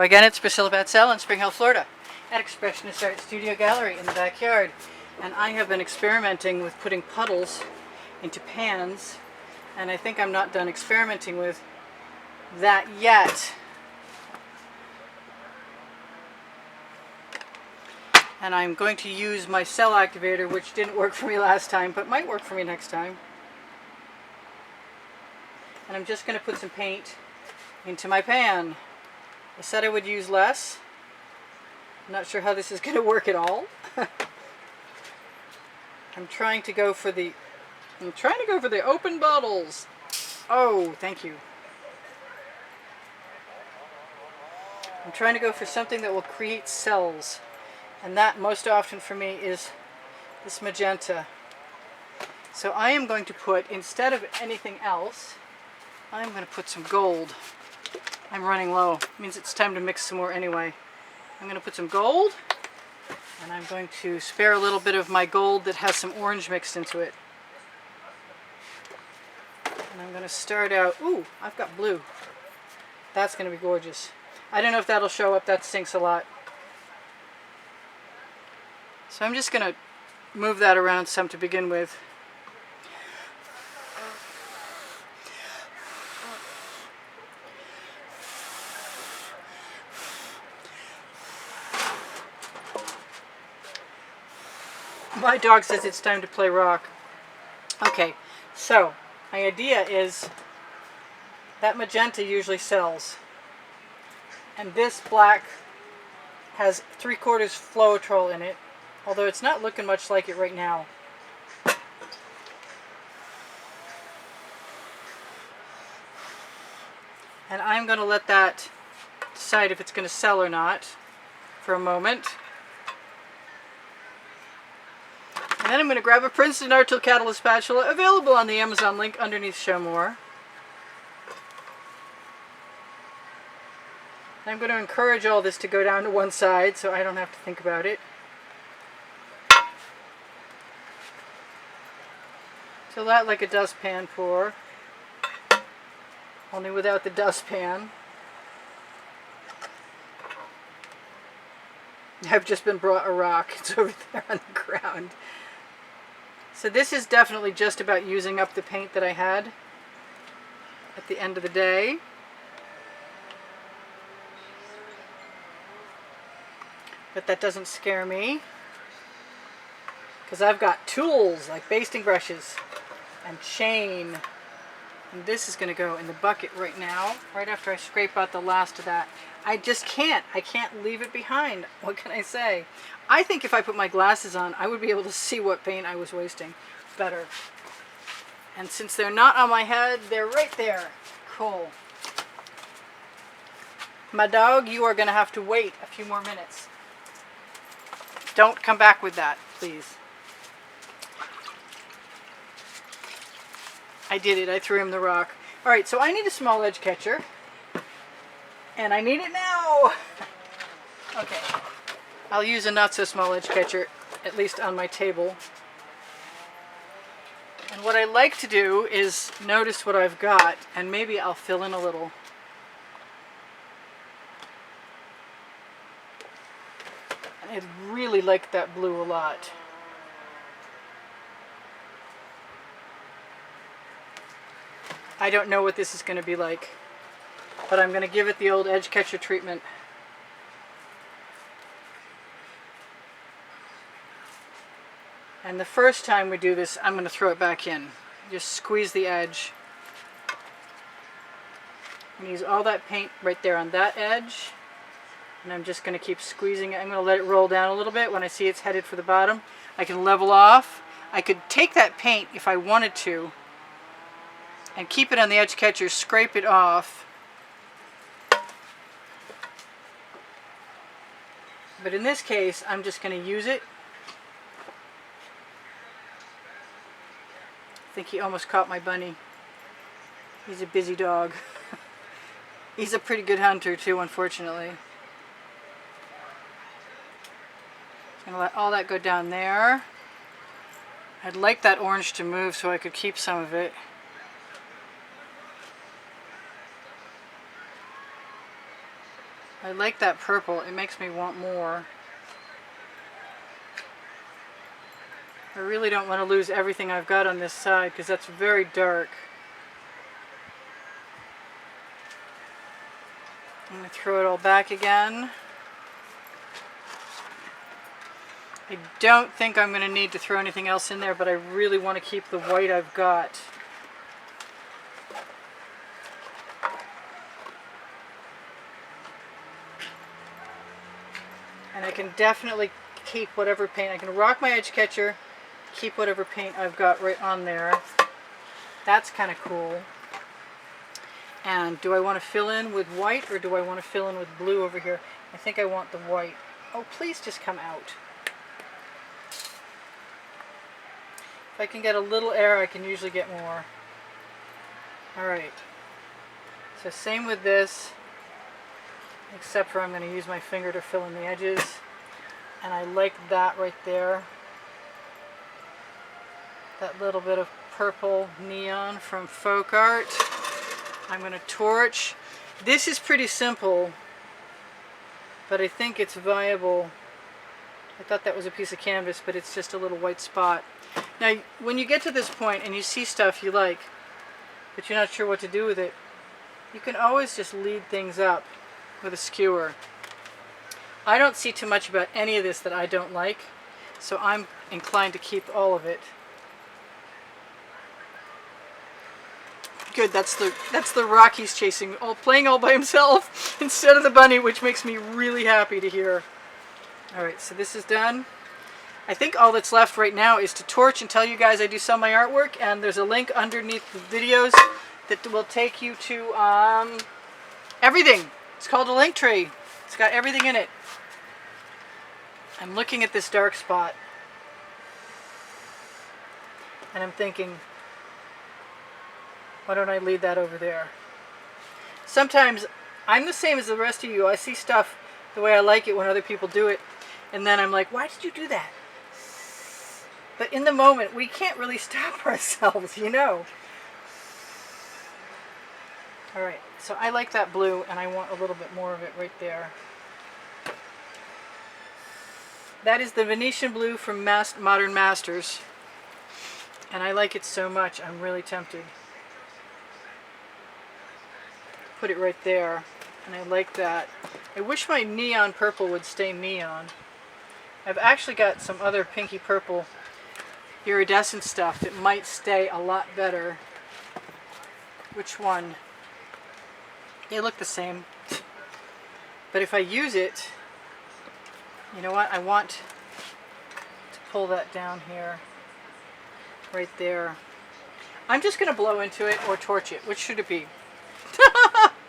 Again, it's Priscilla Batzell in Spring Hill, Florida, at Expressionist Art Studio Gallery in the backyard. And I have been experimenting with putting puddles into pans, and I think I'm not done experimenting with that yet. And I'm going to use my cell activator, which didn't work for me last time, but might work for me next time. And I'm just going to put some paint into my pan. I said I would use less. I'm not sure how this is going to work at all. I'm trying to go for the open bottles. Oh, thank you. I'm trying to go for something that will create cells. And that most often for me is this magenta. So I am going to put, instead of anything else, I'm going to put some gold. I'm running low. It means it's time to mix some more anyway. I'm going to put some gold, and I'm going to spare a little bit of my gold that has some orange mixed into it. And I'm going to start out, ooh, I've got blue. That's going to be gorgeous. I don't know if that'll show up, that stinks a lot. So I'm just going to move that around some to begin with. My dog says it's time to play rock. Okay, so my idea is that magenta usually sells. And this black has 3/4 Floetrol in it, although it's not looking much like it right now. And I'm going to let that decide if it's going to sell or not for a moment. And then I'm going to grab a Princeton Art Tool Catalyst spatula, available on the Amazon link underneath Show More. And I'm going to encourage all this to go down to one side so I don't have to think about it. So that like a dustpan pour, only without the dustpan. I've just been brought a rock. It's over there on the ground. So this is definitely just about using up the paint that I had at the end of the day. But that doesn't scare me, because I've got tools like basting brushes and chain. And this is going to go in the bucket right now, right after I scrape out the last of that. I just can't. I can't leave it behind. What can I say? I think if I put my glasses on, I would be able to see what paint I was wasting better. And since they're not on my head, they're right there. Cool. My dog, you are going to have to wait a few more minutes. Don't come back with that, please. I did it. I threw him the rock. Alright, so I need a small edge catcher. And I need it now! Okay. I'll use a not so small edge catcher, at least on my table. And what I like to do is notice what I've got, and maybe I'll fill in a little. And I really like that blue a lot. I don't know what this is going to be like, but I'm going to give it the old edge catcher treatment. And the first time we do this, I'm going to throw it back in. Just squeeze the edge. I'm going to use all that paint right there on that edge. And I'm just going to keep squeezing it. I'm going to let it roll down a little bit. When I see it's headed for the bottom, I can level off. I could take that paint if I wanted to and keep it on the edge catcher, scrape it off. But in this case, I'm just going to use it. I think he almost caught my bunny. He's a busy dog. He's a pretty good hunter too, unfortunately. I'm going to let all that go down there. I'd like that orange to move so I could keep some of it. I like that purple. It makes me want more. I really don't want to lose everything I've got on this side because that's very dark. I'm going to throw it all back again. I don't think I'm going to need to throw anything else in there, but I really want to keep the white I've got. And I can definitely keep whatever paint. I can rock my edge catcher, keep whatever paint I've got right on there. That's kind of cool. And do I want to fill in with white or do I want to fill in with blue over here? I think I want the white. Oh, please just come out. If I can get a little air, I can usually get more. Alright. So same with this, except for I'm going to use my finger to fill in the edges. And I like that right there. That little bit of purple neon from Folk Art. I'm going to torch. This is pretty simple, but I think it's viable. I thought that was a piece of canvas, but it's just a little white spot. Now, when you get to this point and you see stuff you like, but you're not sure what to do with it, you can always just lead things up with a skewer. I don't see too much about any of this that I don't like, so I'm inclined to keep all of it. Good, that's the rock he's chasing, playing all by himself instead of the bunny, which makes me really happy to hear. Alright, so this is done. I think all that's left right now is to torch and tell you guys I do sell my artwork, and there's a link underneath the videos that will take you to everything. It's called a link tree. It's got everything in it. I'm looking at this dark spot and I'm thinking, why don't I leave that over there? Sometimes I'm the same as the rest of you. I see stuff the way I like it when other people do it, and then I'm like, why did you do that? But in the moment, we can't really stop ourselves, you know. Alright, so I like that blue, and I want a little bit more of it right there. That is the Venetian blue from Modern Masters, and I like it so much, I'm really tempted. Put it right there, and I like that. I wish my neon purple would stay neon. I've actually got some other pinky purple iridescent stuff that might stay a lot better. Which one? They look the same. But if I use it, you know what? I want to pull that down here. Right there. I'm just going to blow into it or torch it. Which should it be?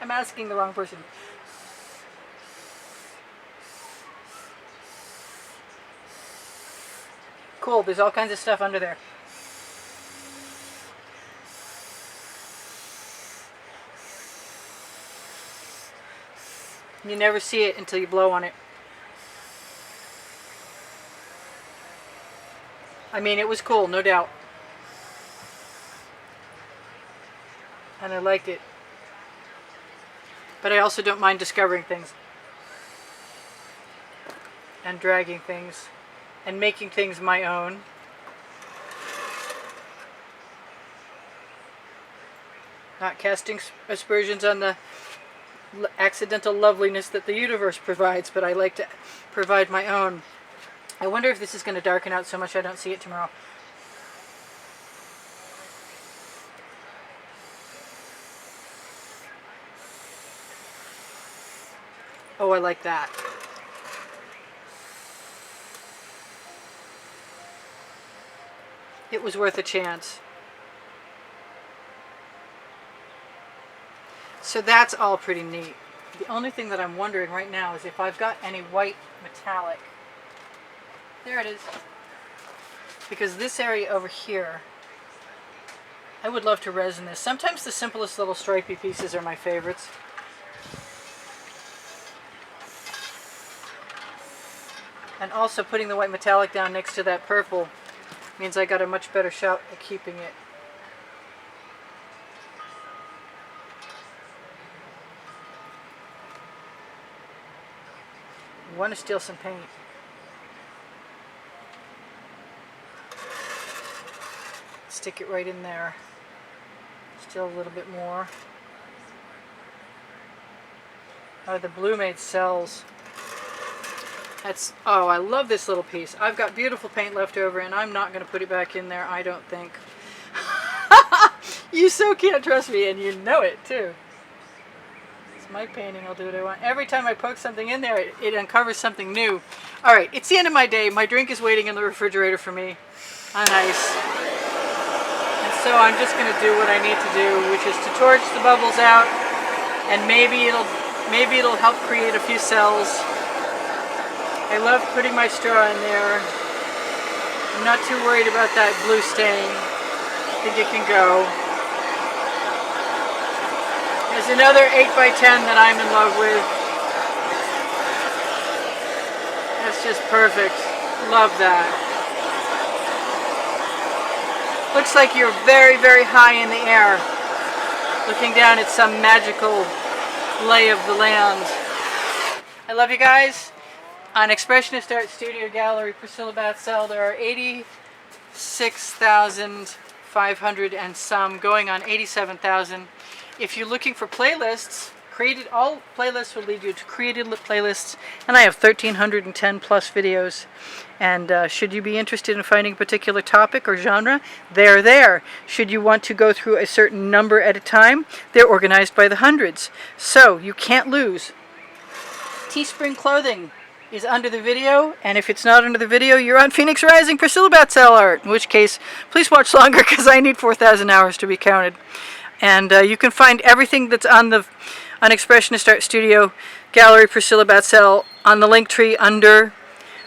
I'm asking the wrong person. Cool, there's all kinds of stuff under there. You never see it until you blow on it. I mean, it was cool, no doubt. And I liked it. But I also don't mind discovering things. And dragging things. And making things my own. Not casting aspersions on the accidental loveliness that the universe provides, but I like to provide my own. I wonder if this is going to darken out so much I don't see it tomorrow. Oh, I like that. It was worth a chance. So that's all pretty neat. The only thing that I'm wondering right now is if I've got any white metallic. There it is. Because this area over here, I would love to resin this. Sometimes the simplest little stripy pieces are my favorites. And also putting the white metallic down next to that purple means I got a much better shot at keeping it. I want to steal some paint. Stick it right in there. Still a little bit more. Oh, the blue made cells. That's, oh, I love this little piece. I've got beautiful paint left over and I'm not going to put it back in there, I don't think. You so can't trust me, and you know it too. It's my painting, I'll do what I want. Every time I poke something in there, it uncovers something new. Alright, it's the end of my day. My drink is waiting in the refrigerator for me on ice. And so I'm just going to do what I need to do, which is to torch the bubbles out, and maybe it'll help create a few cells. I love putting my straw in there. I'm not too worried about that blue stain. I think it can go. There's another 8x10 that I'm in love with. That's just perfect. Love that. Looks like you're very, very high in the air, looking down at some magical lay of the land. I love you guys. On Expressionist Art Studio Gallery, Priscilla Batzell, there are 86,500 and some, going on 87,000. If you're looking for playlists, all playlists will lead you to created playlists, and I have 1,310 plus videos. And should you be interested in finding a particular topic or genre, they're there. Should you want to go through a certain number at a time, they're organized by the hundreds. So you can't lose. Teespring clothing is under the video, and if it's not under the video, you're on Phoenix Rising Priscilla Batzell art, in which case, please watch longer because I need 4,000 hours to be counted. And you can find everything that's on Expressionist Art Studio Gallery Priscilla Batzell on the link tree under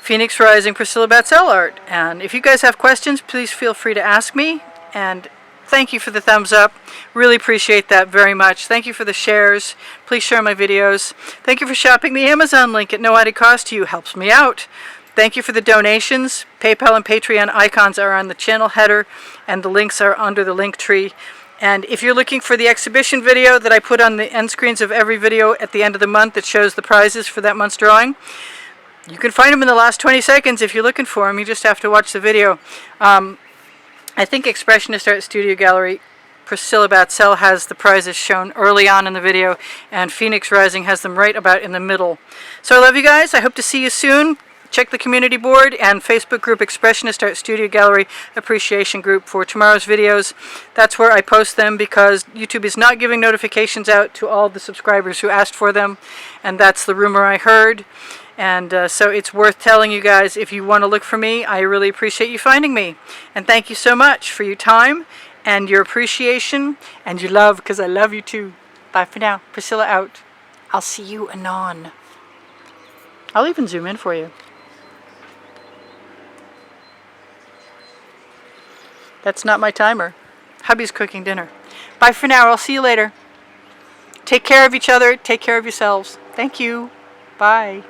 Phoenix Rising Priscilla Batzell art. And if you guys have questions, please feel free to ask me. And thank you for the thumbs up. Really appreciate that very much. Thank you for the shares. Please share my videos. Thank you for shopping the Amazon link at no added cost to you. Helps me out. Thank you for the donations. PayPal and Patreon icons are on the channel header, and the links are under the link tree. And if you're looking for the exhibition video that I put on the end screens of every video at the end of the month that shows the prizes for that month's drawing, you can find them in the last 20 seconds if you're looking for them. You just have to watch the video. I think Expressionist Art Studio Gallery Priscilla Batzell has the prizes shown early on in the video, and Phoenix Rising has them right about in the middle. So I love you guys. I hope to see you soon. Check the community board and Facebook group Expressionist Art Studio Gallery Appreciation Group for tomorrow's videos. That's where I post them because YouTube is not giving notifications out to all the subscribers who asked for them, and that's the rumor I heard. And so it's worth telling you guys, if you want to look for me, I really appreciate you finding me. And thank you so much for your time and your appreciation and your love, because I love you too. Bye for now. Priscilla out. I'll see you anon. I'll even zoom in for you. That's not my timer. Hubby's cooking dinner. Bye for now. I'll see you later. Take care of each other. Take care of yourselves. Thank you. Bye.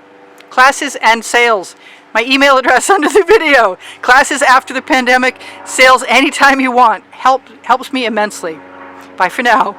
Classes and sales. My email address under the video. Classes after the pandemic. Sales anytime you want. Helps me immensely. Bye for now.